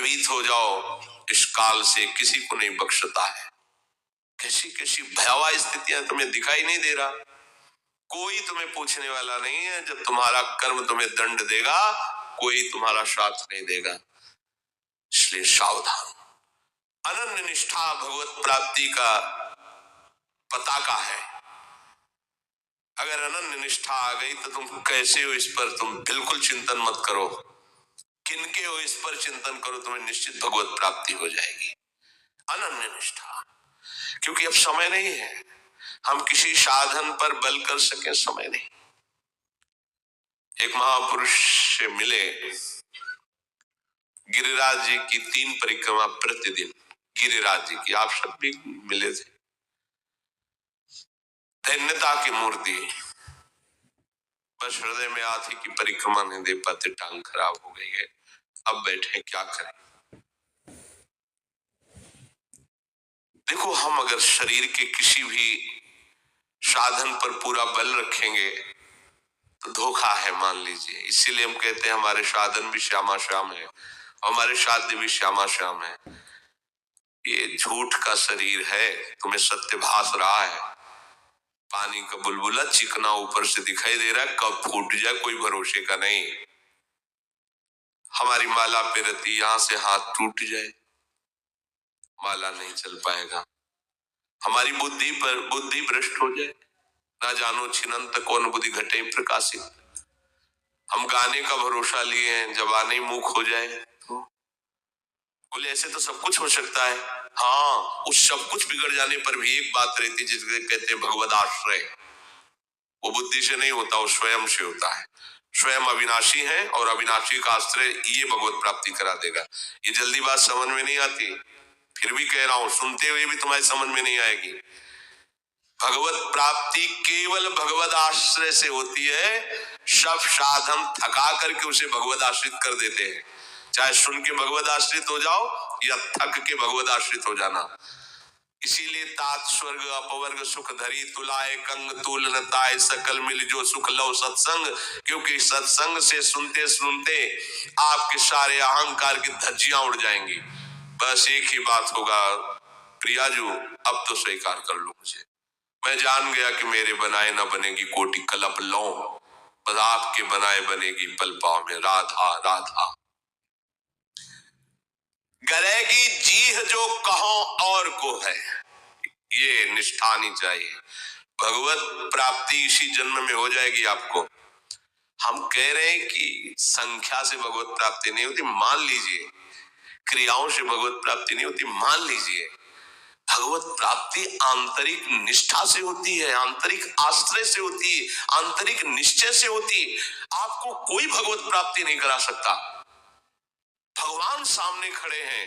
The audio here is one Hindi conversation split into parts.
भयभीत हो जाओ इस काल से, किसी को नहीं बख्शता है। कैसी कैसी भयावह स्थितियां तुम्हें दिखाई नहीं दे रहा, कोई तुम्हें पूछने वाला नहीं है। जब तुम्हारा कर्म तुम्हें दंड देगा, कोई तुम्हारा साथ नहीं देगा। इसलिए सावधान। अनन्य निष्ठा भगवत प्राप्ति का पताका है। अगर अनन्य निष्ठा आ गई तो तुम कैसे हो इस पर तुम बिल्कुल चिंतन मत करो, किनके हो इस पर चिंतन करो, तुम्हें निश्चित भगवत प्राप्ति हो जाएगी। अनन्य निष्ठा, क्योंकि अब समय नहीं है हम किसी साधन पर बल कर सके, समय नहीं। एक महापुरुष से मिले, गिरिराज जी की 3 परिक्रमा प्रतिदिन, गिरिराज जी की, आप सब भी मिले थे। धन्यता की मूर्ति, बस हृदय में हाथी की परिक्रमा नहीं दे पाते, टांग खराब हो गई है, अब बैठे क्या करें। देखो, हम अगर शरीर के किसी भी साधन पर पूरा बल रखेंगे तो धोखा है, मान लीजिए। इसीलिए हम कहते हैं हमारे साधन भी श्यामा श्याम है, हमारे साध्य भी श्यामा श्याम है। ये झूठ का शरीर है, तुम्हें सत्य भास रहा है। पानी का बुलबुला चिकना ऊपर से दिखाई दे रहा है, कब फूट जाए कोई भरोसे का नहीं। हमारी माला पे रती, यहां से हाथ टूट जाए, माला नहीं चल पाएगा। हमारी बुद्धि पर बुद्धि भ्रष्ट हो जाए, ना जानो छिनंत कौन बुद्धि घटे प्रकाशित। हम गाने का भरोसा लिए हैं, जब आने मुख हो जाए तो बोले ऐसे तो सब कुछ हो सकता है। हाँ, उस सब कुछ बिगड़ जाने पर भी एक बात रहती है जिसके कहते हैं भगवद आश्रय। वो बुद्धि से नहीं होता, वो स्वयं से होता है। स्वयं अविनाशी है और अविनाशी का आश्रय ये भगवत प्राप्ति करा देगा। ये जल्दी बात समझ में नहीं आती, फिर भी कह रहा हूं, सुनते हुए भी तुम्हारी समझ में नहीं आएगी। भगवत प्राप्ति केवल भगवत आश्रय से होती है। सब साधन थका करके उसे भगवत आश्रित कर देते हैं। चाहे सुन के भगवत आश्रित हो जाओ या थक के भगवत आश्रित हो जाना। इसीलिए तात स्वर्ग अपवर्ग सुख धरी तुलाए कंग तूल नताए सकल मिल जो सुख लो सत्संग। क्योंकि सत्संग से सुनते सुनते आपके सारे अहंकार की धज्जियां उड़ जाएंगी। बस एक ही बात होगा, प्रियाजू अब तो स्वीकार कर लो मुझे। मैं जान गया कि मेरे बनाए न बनेगी कोटि कलप लो, बस आपके बनाए बनेगी पल पाव में राधा राधा। गरेगी जीह जो कहो और को है, ये निष्ठा नहीं चाहिए। भगवत प्राप्ति इसी जन्म में हो जाएगी आपको। हम कह रहे हैं कि संख्या से भगवत प्राप्ति नहीं होती, मान लीजिए। क्रियाओं से भगवत प्राप्ति नहीं होती, मान लीजिए। भगवत प्राप्ति आंतरिक निष्ठा से होती है, आंतरिक आश्रय से होती है, आंतरिक निश्चय से होती है। आपको कोई भगवत प्राप्ति नहीं करा सकता। भगवान सामने खड़े हैं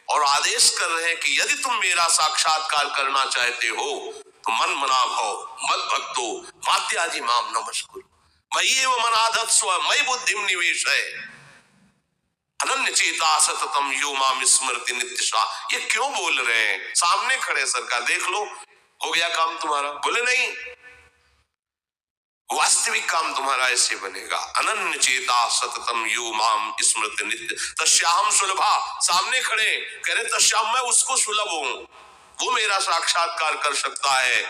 और आदेश कर रहे हैं कि यदि तुम मेरा साक्षात्कार करना चाहते हो तो मन मना भाव मत भक्तो मात्यादि माम नमस्कुरु मयि एव मनाधत् स्व मयि बुद्धिम निवेश है अनन्य चेता सततम यो माम स्मृति नित्यशा। ये क्यों बोल रहे हैं? सामने खड़े सरकार, देख लो हो गया काम तुम्हारा। बोले नहीं, वास्तविक काम तुम्हारा ऐसे बनेगा। अनन्य चेता सततम यो माम स्मृति नित्य तस्याहम सुलभा। सामने खड़े कह रहे तस्याम, मैं उसको सुलभ हूं, वो मेरा साक्षात्कार कर सकता है।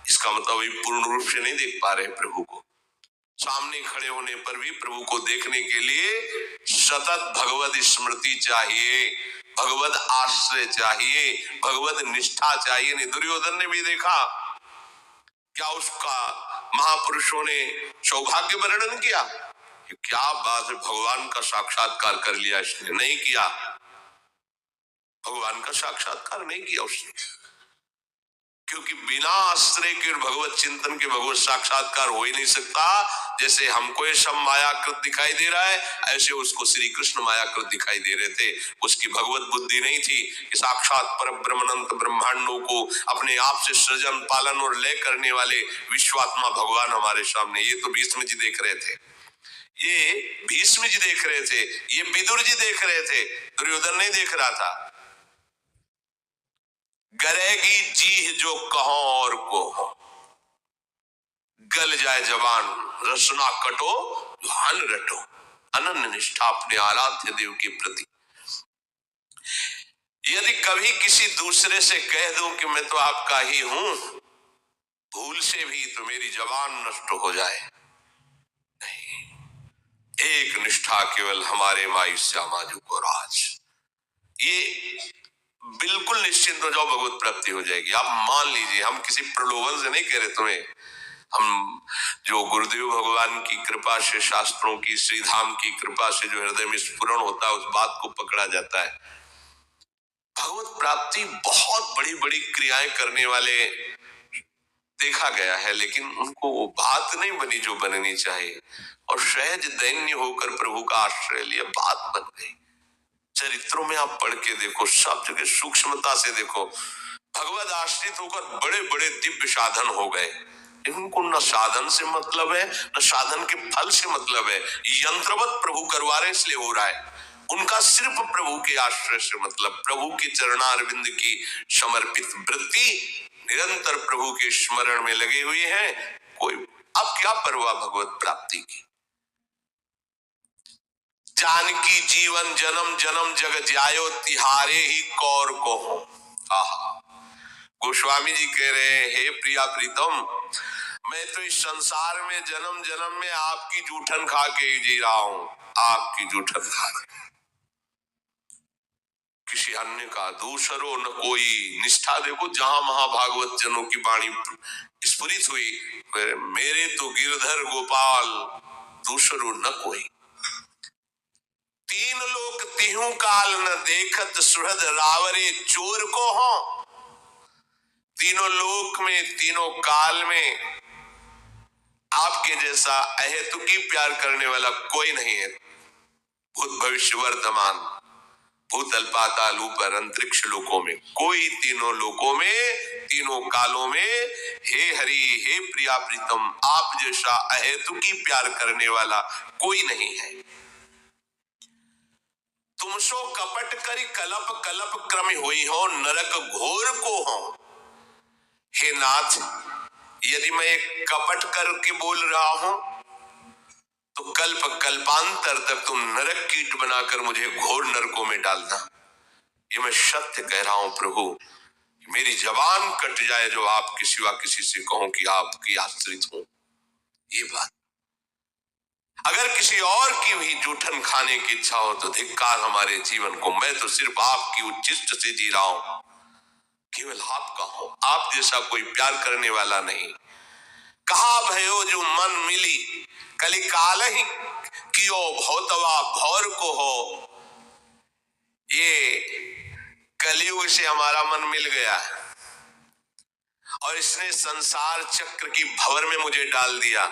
इसका मतलब अभी पूर्ण रूप से नहीं देख पा रहे प्रभु को। सामने खड़े होने पर भी प्रभु को देखने के लिए सतत भगवत स्मृति चाहिए, भगवत आश्रय चाहिए, भगवत निष्ठा चाहिए। नहीं, दुर्योधन ने भी देखा, क्या उसका महापुरुषों ने सौभाग्य वर्णन किया? क्या बात है, भगवान का साक्षात्कार कर लिया इसने? नहीं किया, भगवान का साक्षात्कार नहीं किया उसने। क्योंकि बिना आश्रय के भगवत चिंतन के भगवत साक्षात्कार हो ही नहीं सकता। जैसे हमको ये सब मायाकृत दिखाई दे रहा है, ऐसे उसको श्री कृष्ण मायाकृत दिखाई दे रहे थे। उसकी भगवत बुद्धि नहीं थी कि साक्षात पर ब्रह्मानंद ब्रह्मांडों को अपने आप से सृजन पालन और लय करने वाले विश्वात्मा भगवान हमारे सामने। ये तो भीष्म जी देख रहे थे, ये भीष्म जी देख रहे थे, ये विदुर जी देख रहे थे, दुर्योधन नहीं देख रहा था। गरेगी जीह जो कहो और को, गल जाए जवान रसना कटो भान रटो। अनन्य निष्ठा अपने आराध्य देव के प्रति। यदि कभी किसी दूसरे से कह दूं कि मैं तो आपका ही हूं, भूल से भी, तो मेरी जबान नष्ट हो जाए। एक निष्ठा केवल हमारे माई श्यामा जी को राज, ये बिल्कुल निश्चिंत हो जाओ, भगवत प्राप्ति हो जाएगी। आप मान लीजिए, हम किसी प्रलोभन से नहीं कह रहे तुम्हें, हम जो गुरुदेव भगवान की कृपा से, शास्त्रों की, श्रीधाम की कृपा से जो हृदय में स्फुरण होता है, उस बात को पकड़ा जाता है। भगवत प्राप्ति बहुत बड़ी बड़ी क्रियाएं करने वाले देखा गया है, लेकिन उनको वो बात नहीं बनी जो बननी चाहिए, और सहज दैन्य होकर प्रभु का आश्रय लिया, बात बन गई। चरित्रों में आप पढ़ के देखो, सब जगह सूक्ष्मता से देखो, भगवत आश्रित होकर बड़े बड़े दिव्य साधन हो गए, लेकिन उनको न साधन से मतलब है, न साधन के फल से मतलब है। यंत्रवत प्रभु करवा रहे इसलिए हो रहा है। उनका सिर्फ प्रभु के आश्रय से मतलब, प्रभु के चरणारविंद की समर्पित वृत्ति, निरंतर प्रभु के स्मरण में लगे हुए हैं। कोई अब क्या परवाह भगवत प्राप्ति की। जानकी जीवन जन्म जन्म जग जायो, तिहारे ही कौर को हो। आहा, गोस्वामी जी कह रहे हैं, हे प्रिया प्रीतम, मैं तो इस संसार में जन्म जन्म में आपकी जूठन खा के ही जी रहा हूं, आपकी जूठन खा के, किसी अन्य का दूसरो न कोई। निष्ठा देखो, जहां महाभागवत जनों की वाणी स्फुरित हुई, मेरे तो गिरधर गोपाल, दूसरो न कोई। तीन लोक तिहु काल न देखत, सुहृद रावरे चोर को हो। तीनों लोक में, तीनों काल में आपके जैसा अहेतुकी प्यार करने वाला कोई नहीं है। भूत भविष्य वर्तमान, भूतल पाताल ऊपर अंतरिक्ष लोकों में, कोई तीनों लोकों में, तीनों कालों में, हे हरि, हे प्रिया प्रीतम, आप जैसा अहेतुकी प्यार करने वाला कोई नहीं है। तुम सो कपट करी कलप कलप क्रम हुई हो, नरक घोर को हो। हे नाथ, यदि मैं एक कपट करके बोल रहा हूं, तो कल्प कल्पांतर तक तुम नरक कीट बनाकर मुझे घोर नरकों में डालना। ये मैं सत्य कह रहा हूं प्रभु, मेरी जबान कट जाए जो आपके सिवा किसी से कहूं कि आपकी आश्रित हूं। ये बात, अगर किसी और की भी जूठन खाने की इच्छा हो तो धिक्कार हमारे जीवन को। मैं तो सिर्फ आपकी उच्चिष्ट से जी रहा हूं, केवल आपका हूं, आप जैसा कोई प्यार करने वाला नहीं। कहा भयो जो मन मिली, कली काल ही कियो भौतवा भौर को हो। ये कलयुग से हमारा मन मिल गया है और इसने संसार चक्र की भंवर में मुझे डाल दिया।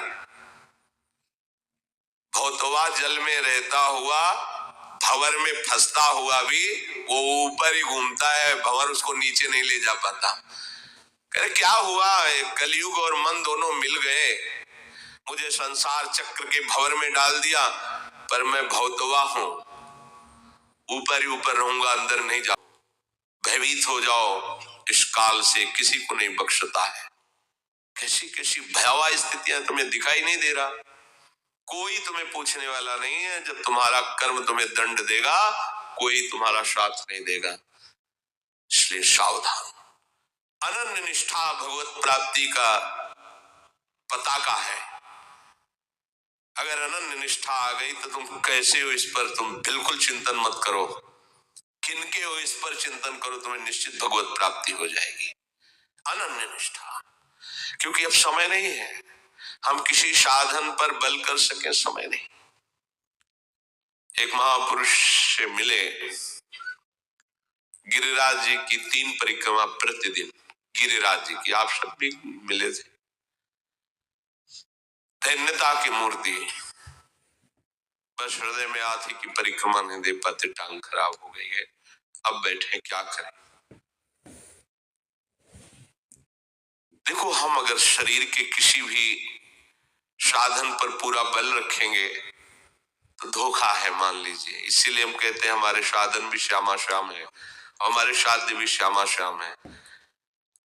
भौतवा जल में रहता हुआ, भंवर में फंसता हुआ भी वो ऊपर ही घूमता है, भंवर उसको नीचे नहीं ले जा पाता। कह क्या हुआ, कलयुग और मन दोनों मिल गए, मुझे संसार चक्र के भंवर में डाल दिया, पर मैं भौतवा हूं, ऊपर ही ऊपर रहूंगा, अंदर नहीं जा। भयभीत हो जाओ, इस काल से किसी को नहीं बख्शता है। कैसी कैसी भयावह स्थितियां, तुम्हें दिखाई नहीं दे रहा, कोई तुम्हें पूछने वाला नहीं है। जब तुम्हारा कर्म तुम्हें दंड देगा, कोई तुम्हारा साथ नहीं देगा, इसलिए सावधान। अनन्य निष्ठा भगवत प्राप्ति का पताका है। अगर अनन्य निष्ठा आ गई तो तुम कैसे हो इस पर तुम बिल्कुल चिंतन मत करो, किनके हो इस पर चिंतन करो, तुम्हें निश्चित भगवत प्राप्ति हो जाएगी। अनन्य निष्ठा, क्योंकि अब समय नहीं है हम किसी साधन पर बल कर सके, समय नहीं। एक महापुरुष से मिले, गिरिराज जी की 3 परिक्रमा प्रतिदिन, गिरिराज जी की, आप सब भी मिले थे। धन्यता की मूर्ति, बस हृदय में आती की परिक्रमा नहीं दे पाते, टांग खराब हो गई है, अब बैठे क्या करें। देखो, हम अगर शरीर के किसी भी साधन पर पूरा बल रखेंगे तो धोखा है, मान लीजिए। इसीलिए हम कहते हैं हमारे साधन भी श्यामा श्याम है, हमारे साध्य भी श्यामा श्याम है।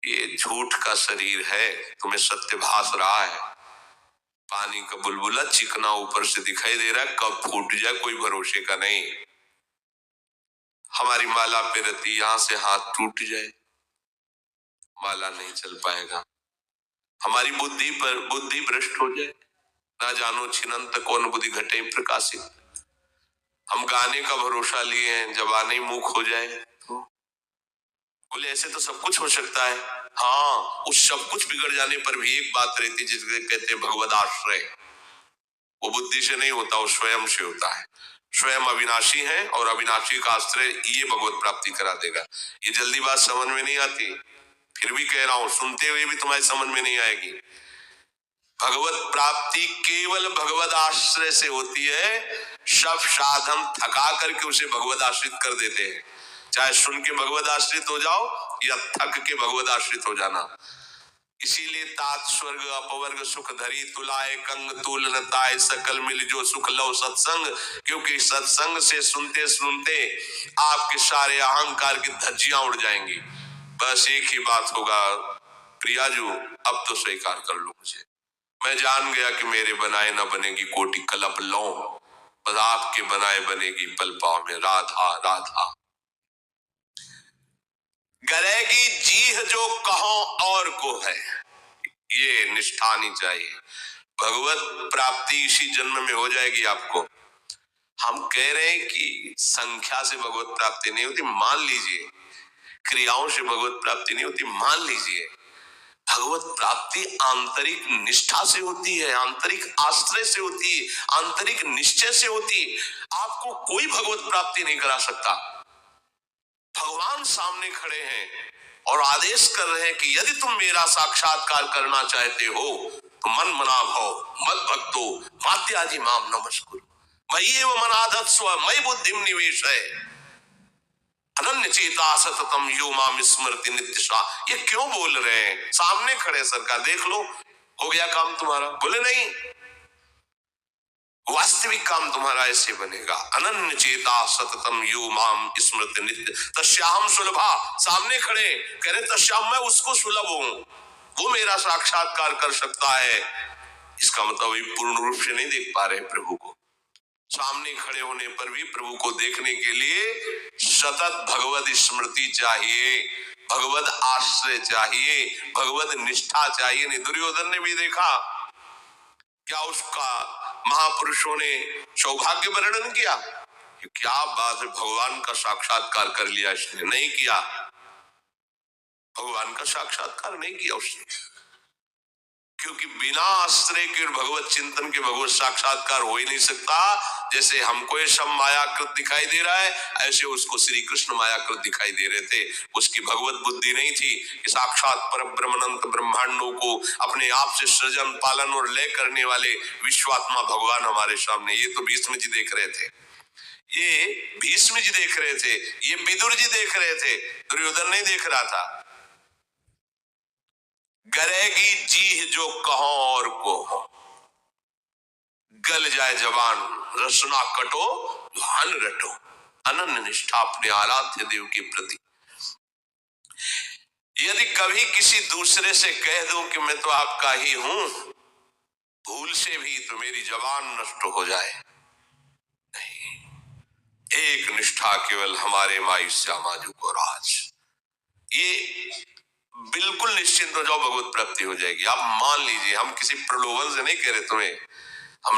ये झूठ का शरीर है, तुम्हें सत्य भास रहा है। पानी का बुलबुला चिकना ऊपर से दिखाई दे रहा है, कब फूट जाए कोई भरोसे का नहीं। हमारी माला पे रति यहां से हाथ टूट जाए, माला नहीं चल पाएगा। हमारी बुद्धि भ्रष्ट हो जाए, ना जानो छिनंत कौन बुद्धि घटे प्रकाशित। हम गाने का भरोसा लिए हैं, जबाने मुख हो जाए तो बोले ऐसे तो सब कुछ हो सकता है। हाँ, उस सब कुछ बिगड़ जाने पर भी एक बात रहती जिसे कहते हैं भगवद आश्रय। वो बुद्धि से नहीं होता, वो स्वयं से होता है। स्वयं अविनाशी है और अविनाशी का आश्रय ये भगवत प्राप्ति करा देगा। ये जल्दी बात समझ में नहीं आती, फिर भी कह रहा हूं, सुनते हुए भी तुम्हारी समझ में नहीं आएगी। भगवत प्राप्ति केवल भगवत आश्रय से होती है। सब साधन थका करके उसे भगवत आश्रित कर देते हैं। चाहे सुन के भगवत आश्रित हो जाओ या थक के भगवत आश्रित हो जाना। इसीलिए तात स्वर्ग अपवर्ग सुख धरी तुलाए कंग तुलनताए सकल मिल जो सुख लो सत्संग। क्योंकि सत्संग से सुनते सुनते आपके सारे अहंकार की धज्जियां उड़ जाएंगी। बस एक ही बात होगा, प्रियाजू अब तो स्वीकार कर लो मुझे। मैं जान गया कि मेरे बनाए न बनेगी कोटि कलप लो, बस आपके बनाए बनेगी पल पाव में राधा राधा। गरेगी जीह जो कहो और को है, ये निष्ठा नहीं चाहिए। भगवत प्राप्ति इसी जन्म में हो जाएगी आपको। हम कह रहे हैं कि संख्या से भगवत प्राप्ति नहीं होती, मान लीजिए। क्रियाओं से भगवत प्राप्ति नहीं होती, मान लीजिए। भगवत प्राप्ति आंतरिक निष्ठा से होती है, आंतरिक आश्रय से होती है, आंतरिक निश्चय से होती है। आपको कोई भगवत प्राप्ति नहीं करा सकता। भगवान सामने खड़े हैं और आदेश कर रहे हैं कि यदि तुम मेरा साक्षात्कार करना चाहते हो तो मन मना भव मत भक्तो मात्यादि माम नमस्कुरु मयि एव मनाधत् स्व मयि बुद्धिम निवेशय अनन्य चेता सततम यो माम स्मृति नित्यशा। ये क्यों बोल रहे हैं? सामने खड़े सरकार, देख लो हो गया काम तुम्हारा। बोले नहीं, वास्तविक काम तुम्हारा ऐसे बनेगा। अनन्य चेता सततम यो माम स्मृति नित्य तस्याहम सुलभा। सामने खड़े कह रहे तस्याम मैं उसको सुलभ हूं, वो मेरा साक्षात्कार कर सकता है। इसका मतलब पूर्ण रूप से नहीं देख पा रहे प्रभु को। सामने खड़े होने पर भी प्रभु को देखने के लिए सतत भगवत स्मृति चाहिए, भगवत आश्रय चाहिए, भगवत निष्ठा चाहिए। नहीं, दुर्योधन ने भी देखा, क्या उसका महापुरुषों ने सौभाग्य वर्णन किया? क्या बात है, भगवान का साक्षात्कार कर लिया इसने। नहीं किया, भगवान का साक्षात्कार नहीं किया उसने, क्योंकि बिना आश्रय के भगवत चिंतन के भगवत साक्षात्कार हो ही नहीं सकता। जैसे हमको ये सब मायाकृत दिखाई दे रहा है, ऐसे उसको श्री कृष्ण मायाकृत दिखाई दे रहे थे। उसकी भगवत बुद्धि नहीं थी कि साक्षात पर ब्रह्मानंद ब्रह्मांडों को अपने आप से सृजन पालन और लय करने वाले विश्वात्मा भगवान हमारे सामने। ये तो भीष्म जी देख रहे थे, ये भीष्म जी देख रहे थे, ये विदुर जी देख रहे थे, दुर्योधन नहीं देख रहा था। गरेगी जीह जो कहो और को हो, गल जाए जबान रसना कटो भान रटो। अनन्य निष्ठा अपने आराध्य देव के प्रति। यदि कभी किसी दूसरे से कह दूं कि मैं तो आपका ही हूं, भूल से भी तो मेरी जबान नष्ट हो जाए। नहीं, एक निष्ठा केवल हमारे माई श्यामाजू को राज। ये बिल्कुल निश्चिंत हो जाओ, भगवत प्राप्ति हो जाएगी। आप मान लीजिए, हम किसी प्रलोभन से नहीं कह रहे तुम्हें, हम